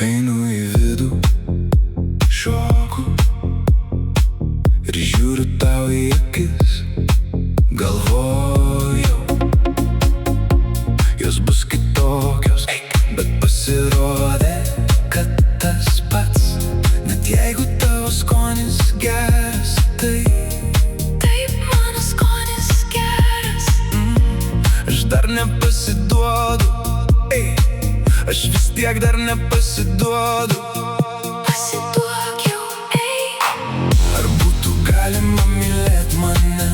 Einu į vidų, šoku ir žiūriu tau į akis. Galvojau, jos bus kitokios, bet pasirodė, kad tas pats. Net jeigu tavo skonis geras, Taip, mano skonis geras. Aš dar nepasiduodu, aš vis tiek dar nepasiduodu. Pasiduok jau, Ar būtų galima mylėt mane?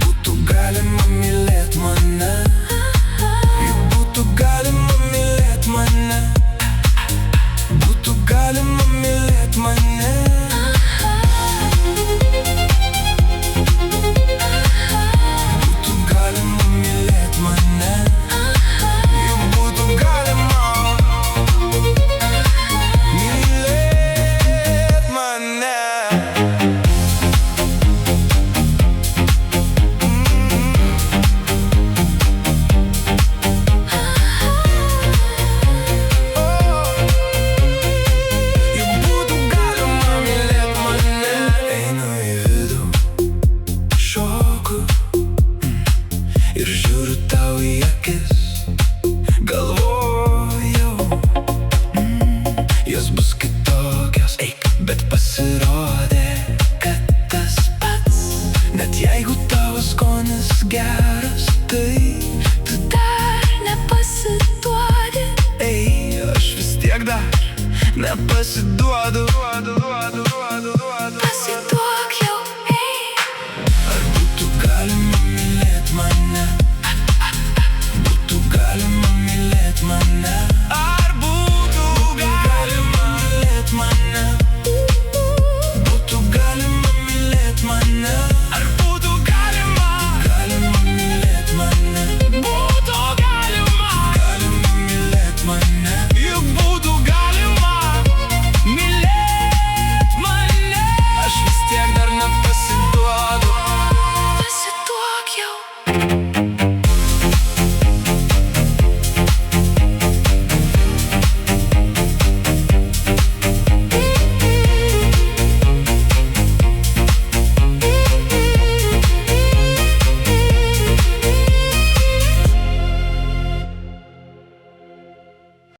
Būtų galima mylėt mane? Juk būtų galima mylėt mane? Būtų galima mylėt mane? Būtų galima mylėt mane? Juk būtų galima mylėt mane? Juk būtų galima mylėt mane? Einu į vidų, šoku ir žiūriu tau į akis. Galvojau, jos bus kitokios, bet pasirodė, kad tas pats. Net jeigu tavo skonis geras, tu dar nepasiduodi. aš vis tiek dar nepasiduodu.